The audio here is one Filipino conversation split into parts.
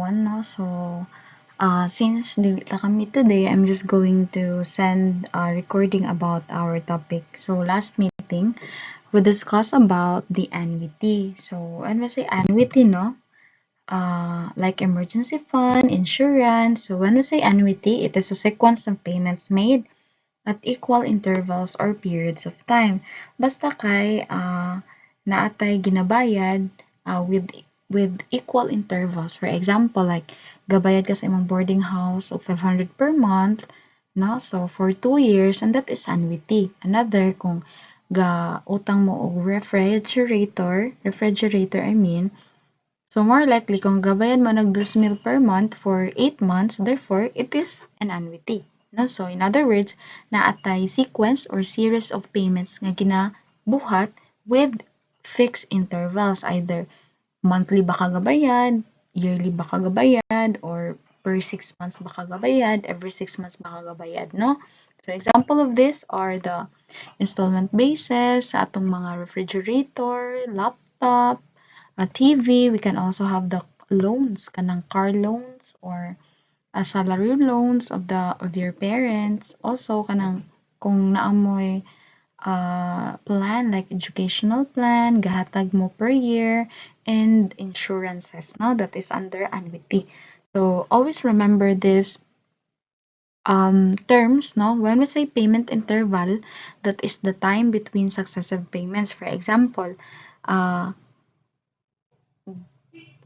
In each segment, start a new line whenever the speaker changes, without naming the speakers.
everyone, no? So, since dili ta kami today, I'm just going to send a recording about our topic. So, last meeting, we discussed about the annuity. So, when we say annuity, no? Like emergency fund, insurance. So, when we say annuity, it is a sequence of payments made at equal intervals or periods of time. Basta kay naatay ginabayad with equal intervals. For example, like gabayad ka sa imong boarding house of 500 per month, no? So for 2 years, and that is annuity. Another kung ga utang mo og refrigerator I mean, so more likely kung gabayan mo nag 2,000 per month for 8 months, therefore it is an annuity. No? So in other words, naatay sequence or series of payments nga ginabuhat with fixed intervals, either monthly ba ka gabayad, yearly ba ka gabayad, or per 6 months ba ka gabayad, every 6 months ba ka gabayad, no? So example of this are the installment basis sa atong mga refrigerator, laptop, a TV. We can also have the loans, kanang car loans or salary loans of your parents. Also kanang kung naamoy plan like educational plan, gahatag mo per year, and insurances, no? That is under annuity. So always remember this terms, no? When we say payment interval, that is the time between successive payments. For example, uh,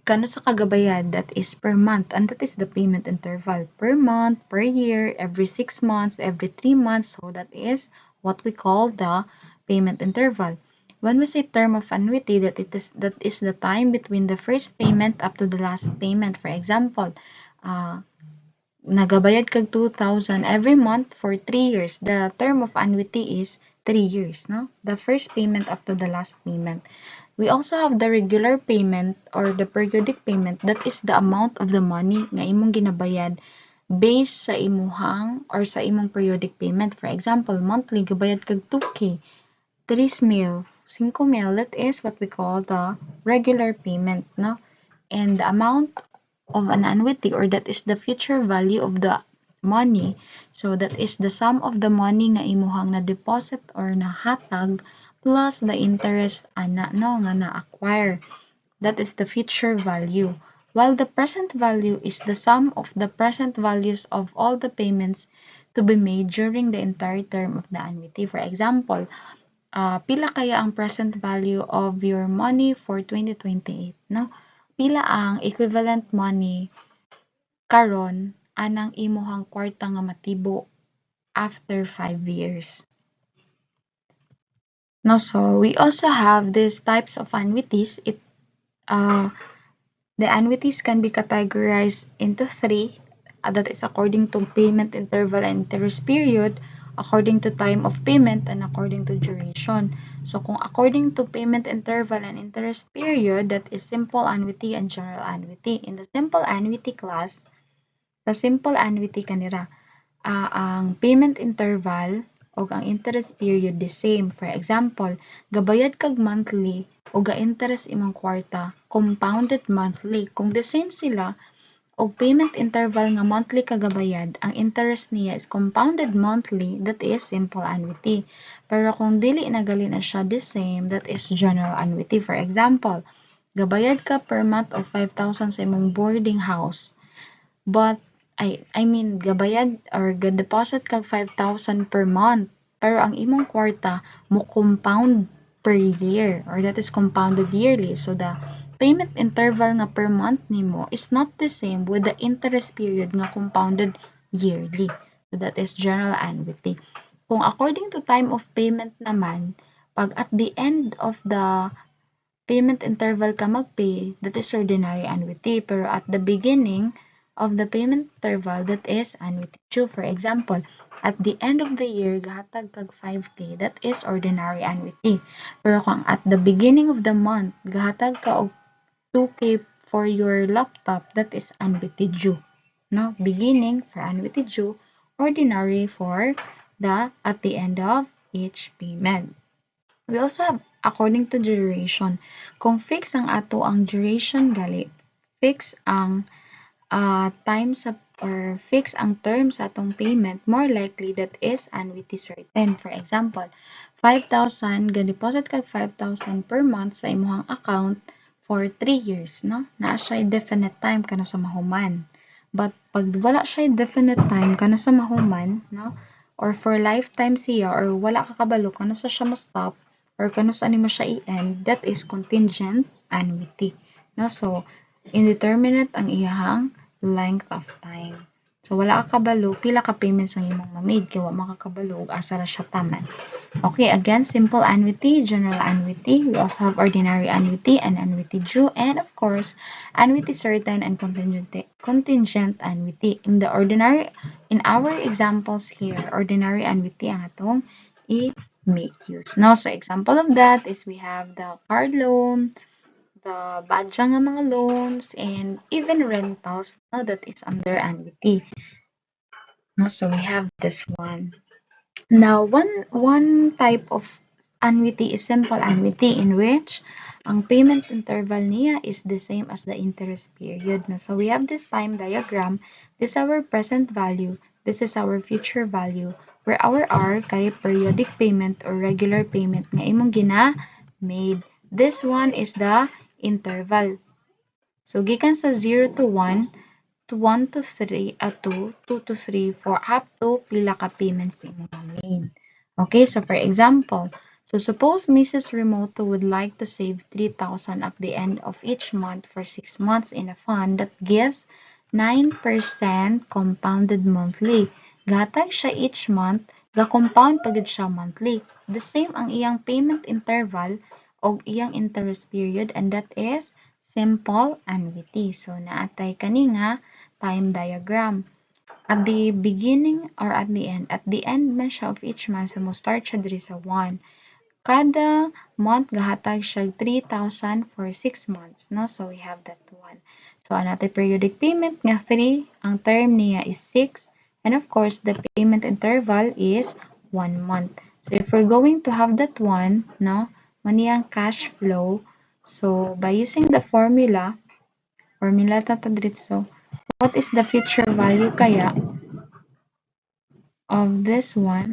kano sa kagabayad, that is per month, and that is the payment interval. Per month, per year, every 6 months, every 3 months. So that is what we call the payment interval. When we say term of annuity, that is the time between the first payment up to the last payment. For example, nagabayad kag 2,000 every month for 3 years. The term of annuity is 3 years, no? The first payment up to the last payment. We also have the regular payment or the periodic payment. That is the amount of the money nga imong ginabayad based sa imuhang or sa imong periodic payment. For example, monthly gabayad kag 2K, 3,000, 5,000. That is what we call the regular payment, no? And the amount of an annuity, or that is the future value of the money. So that is the sum of the money nga imuhang na deposit or nahatag plus the interest nga na-acquire. That is the future value. While the present value is the sum of the present values of all the payments to be made during the entire term of the annuity. For example, pila kaya ang present value of your money for 2028, no? Pila ang equivalent money karon anang imuhang kwarta nga matibo after 5 years. No, so we also have these types of annuities. The annuities can be categorized into three. That is according to payment interval and interest period, according to time of payment, and according to duration. So kung according to payment interval and interest period, that is simple annuity and general annuity. In the simple annuity class, sa simple annuity kanira, ang payment interval o ang interest period the same. For example, gabayad kag monthly o ga-interest imong kwarta, compounded monthly. Kung the same sila, o payment interval nga monthly kagabayad, ang interest niya is compounded monthly, that is simple annuity. Pero kung dili na gali na siya the same, that is general annuity. For example, gabayad ka per month of 5,000 sa imong boarding house. But I mean, gabayad or ga-deposit kag 5,000 per month. Pero ang imong kwarta mo compound per year, or that is compounded yearly. So the payment interval nga per month nimo is not the same with the interest period nga compounded yearly. So that is general annuity. Kung according to time of payment naman, pag at the end of the payment interval ka mag-pay, that is ordinary annuity. Pero at the beginning of the payment interval, that is annuity due. For example, at the end of the year, gahatag kag 5K, that is ordinary annuity. Pero kung at the beginning of the month, gahatag ka og 2K for your laptop, that is annuity due. No? Beginning for annuity due, ordinary for at the end of each payment. We also have according to duration. Kung fix ang ato ang duration gali, fix ang time sa or fix ang term sa atong payment, more likely that is annuity certain. For example, 5,000, ga-deposit kag 5,000 per month sa imong account for 3 years, no? Naa siya definite time kana sa mahuman. But pag wala siya definite time kana sa mahuman, no? Or for lifetime siya or wala ka kabalo kana sa siya ma-stop or kano sa nimo siya i-end, that is contingent annuity, no? So indeterminate ang iyahang length of time. So wala ka kabalo pila ka payments ang imong ma-made kay wa makakabalo ug asa ra siya taman. Okay, again, simple annuity, general annuity. We also have ordinary annuity and annuity due, and of course, annuity certain and contingent annuity. In the ordinary, in our examples here, ordinary annuity ang atong i-make use. No, so example of that is we have the car loan, the badya nga mga loans, and even rentals. No, that is under annuity. No, so we have this one. Now, one type of annuity is simple annuity in which ang payment interval niya is the same as the interest period. No? So we have this time diagram. This is our present value. This is our future value. Where our R kay periodic payment or regular payment nga imong gina-made. This one is the interval. So gikan sa 0 to 1, to 1 to 3, 2, 2 to 3, 4, up to pila ka payments imong made. Okay, so for example, so suppose Mrs. Remoto would like to save 3,000 at the end of each month for 6 months in a fund that gives 9% compounded monthly. Gatag siya each month, ga-compound pagid siya monthly. The same ang iyang payment interval o iyang interest period, and that is simple annuity. So naatay kani nga time diagram. At the beginning or at the end man siya of each month, so mo start siya diri sa 1. Kada month gahatag siya 3,000 for 6 months, no? So we have that one. So another periodic payment nga 3, ang term niya is 6, and of course the payment interval is 1 month. So if we're going to have that one, no, maniyang cash flow. So by using the formula ta dito. What is the future value kaya of this one?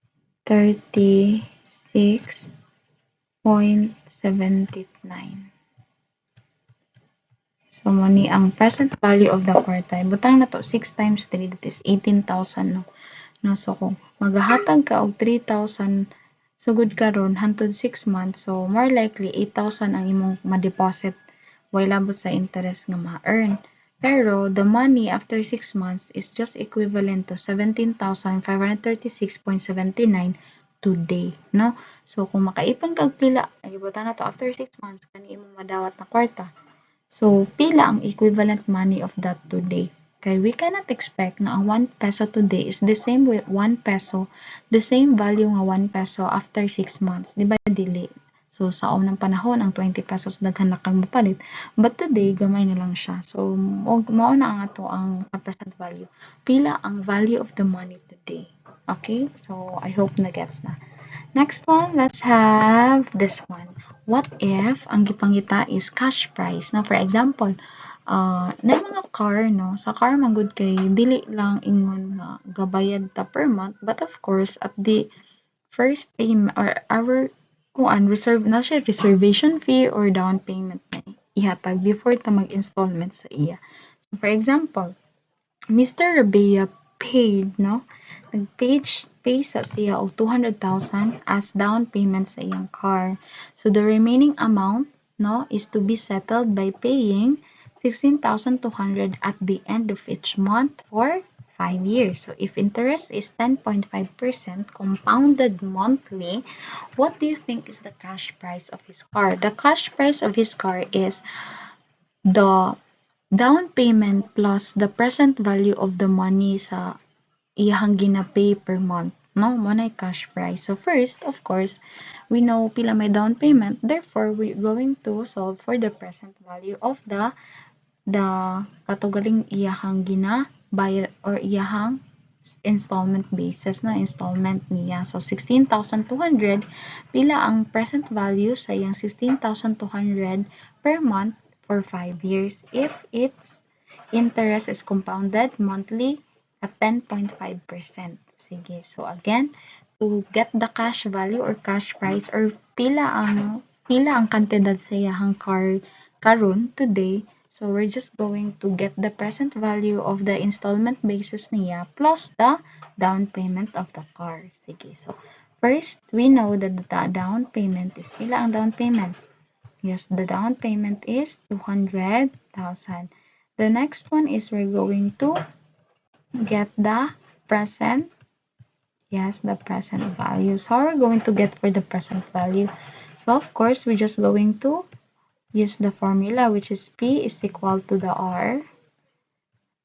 36.79. So, money ang present value of the quartile. Butang na to, 6 times 3, that is 18,000, no? No, so, kung maghahatag ka og 3,000, sugod karon hantod 6 months, so, more likely, 8,000 ang imong ma-deposit while labot sa interest nga ma-earn. Pero, the money after 6 months is just equivalent to 17,536.79 today, no? So, kung makaipon kag pila, nagibutang na to after 6 months, kani imong madawat na kwarta. So, pila ang equivalent money of that today? Kay we cannot expect na ang 1 peso today is the same with 1 peso, the same value nga 1 peso after 6 months. Di ba, dili? So, sa unang panahon, ang 20 pesos daghan na kang mapalit. But today, gamay na lang siya. So, mao na ang ato ang present value. Pila ang value of the money today. Okay? So, I hope na gets na. Next one, let's have this one. What if ang gipangita is cash price? Now, for example, na mga car, no? Sa car, magud kay dili lang ingon nga gabayad ta per month, but of course, at the first payment or our kuan reserve na siya reservation fee or down payment na ihatag before ta mag-installment sa iya. So, for example, Mr. Rabea paid, no? Nag-pay sa siya og 200,000 as down payment sa iyang car. So, the remaining amount, no, is to be settled by paying 16,200 at the end of each month for 5 years. So, if interest is 10.5% compounded monthly, what do you think is the cash price of his car? The cash price of his car is the down payment plus the present value of the money sa iyahang ginapay per month, no? Mo na cash price. So first, of course, we know pila may down payment. Therefore, we're going to solve for the present value of the katugaling iyahang ginabayad or iyahang installment basis na installment niya. So 16,200 pila ang present value sa iyang 16,200 per month for 5 years if its interest is compounded monthly at 10.5%. Sige. So again, to get the cash value or cash price or pila ang kantidad sa iyahang car karon today. So we're just going to get the present value of the installment basis niya plus the down payment of the car. Sige. So first, we know that the down payment is pila ang down payment? Yes, the down payment is 200,000. The next one is we're going to get the present. Yes, the present value. So how are we going to get for the present value? So of course, we're just going to use the formula which is P is equal to the R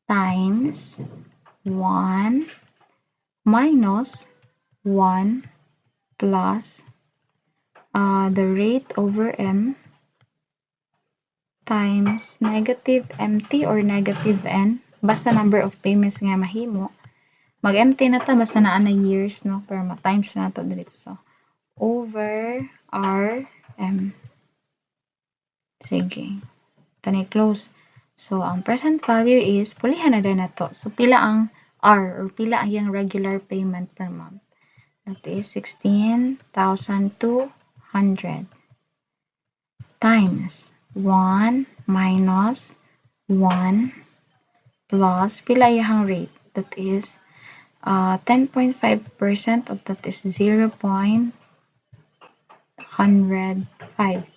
times 1 minus 1 plus the rate over M times negative MT or negative N. Basta number of payments nga mahimo. Mag-MT na ta basta naa na years, no? Pero ma-times na to diretso. Over RM. Sige. Tani close. So, ang present value is, pulihan na din na to. So, pila ang R or pila ang yung regular payment per month. That is 16,200 times 1 minus 1 plus pila yung rate. That is 10.5% of that is 0.105.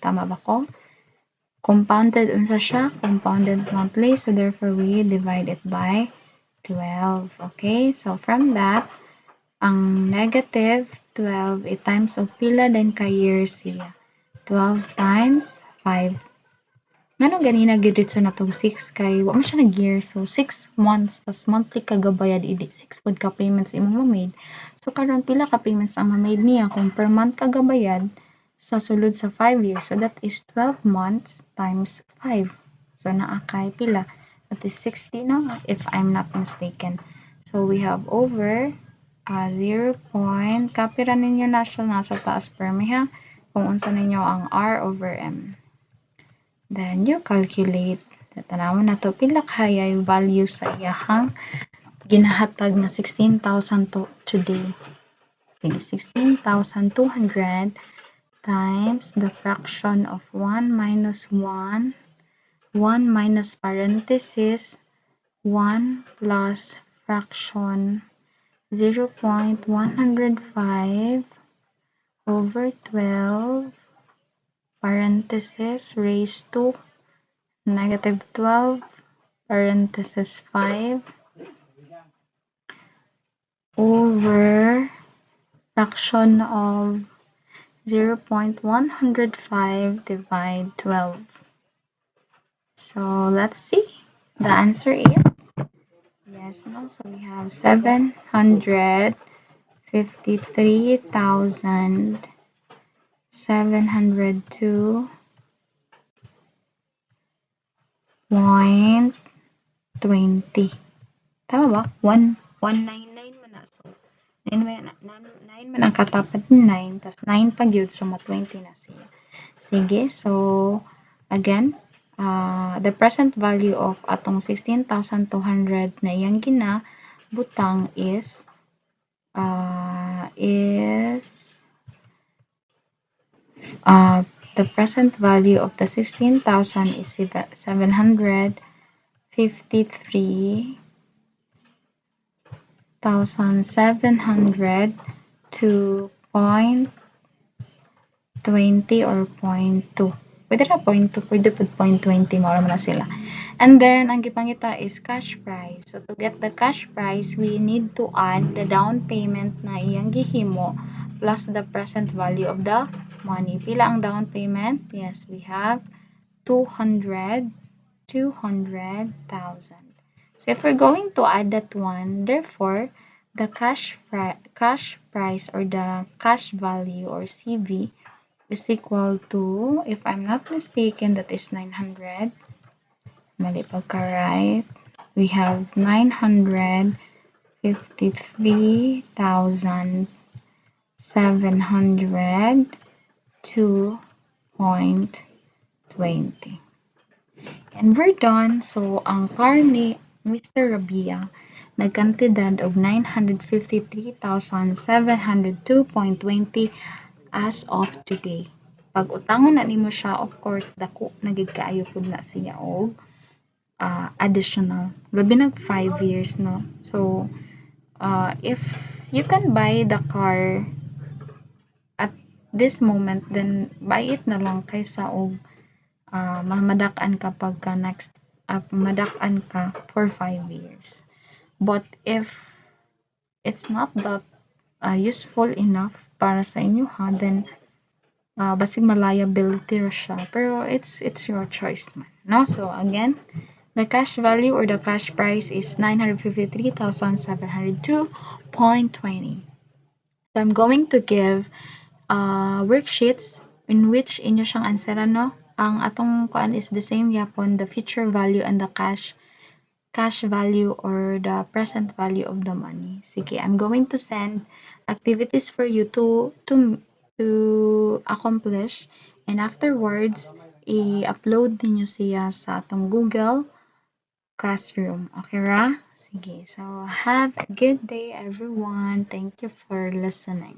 Tama ba ko? Compounded unsa siya? Compounded monthly. So, therefore, we divide it by 12. Okay? So, from that, ang negative 12 times of pila din ka years siya. 12 times 5. Ngano ganina gidito na to 6 kay wa man siya nag-year. So 6 months tas monthly ka gabayad idi 6 pod ka payments imong ma-made. So karon pila ka payments ang ma-made niya kung per month ka gabayad sa sulod sa 5 years. So that is 12 months times 5. So naa kay pila? That is 60 no if I'm not mistaken. So we have over 0. Copy ra ninyo na siya nasa taas permi ha kung unsa ninyo ang R over M. Then, you calculate. Tanawon na to, pila kaya yung value sa iyahang ginahatag na 16,000 to today. Sige, 16,200 times the fraction of 1 minus 1, 1 minus parenthesis, 1 plus fraction 0.105 over 12 parenthesis raised to negative 12 parenthesis 5 over fraction of 0.105 divide 12. So let's see. The answer is yes, no. So we have 753,702.20. Tama ba? 199 man na. So, 9 man ang katapat ng 9, tas 9 pag yun, so 20 na siya. Sige, so, again, the present value of atong 16,200 na iyang ginabutang is the present value of the 16,000 is 753,700 to 0.20 or 0.2. Pwede na 0.2, pwede po 0.20, mawala na sila. And then, ang gipangita is cash price. So, to get the cash price, we need to add the down payment na iyang gihimo plus the present value of the money. Pila ang down payment? Yes, we have 200,000. So, if we're going to add that one, therefore, the cash price or the cash value or CV is equal to, if I'm not mistaken, that is 900. Mali pagka-right. We have 953,700 to 0.20. And we're done. So, ang car ni Mr. Rabia nagkantidad og 953,702.20 as of today. Pag utangon na nimo siya, of course, dako na gid kaayo pud na siya og additional. Labi na 5 years, no? So, if you can buy the car at this moment, then buy it na lang kaysa og mamadak-an ka pagka next, madak-an ka for 5 years. But if it's not that useful enough para sa inyo ha, then basig ma-liability ra siya. Pero it's your choice man, no? So again, the cash value or the cash price is 953,702.20. So I'm going to give worksheets in which inyo siyang answeran, no? Ang atong kuan is the same yapon, the future value and the cash value or the present value of the money. Sige, I'm going to send activities for you to accomplish, and afterwards i-upload niyo siya sa atong Google Classroom. Okay ra? Sige. So have a good day everyone. Thank you for listening.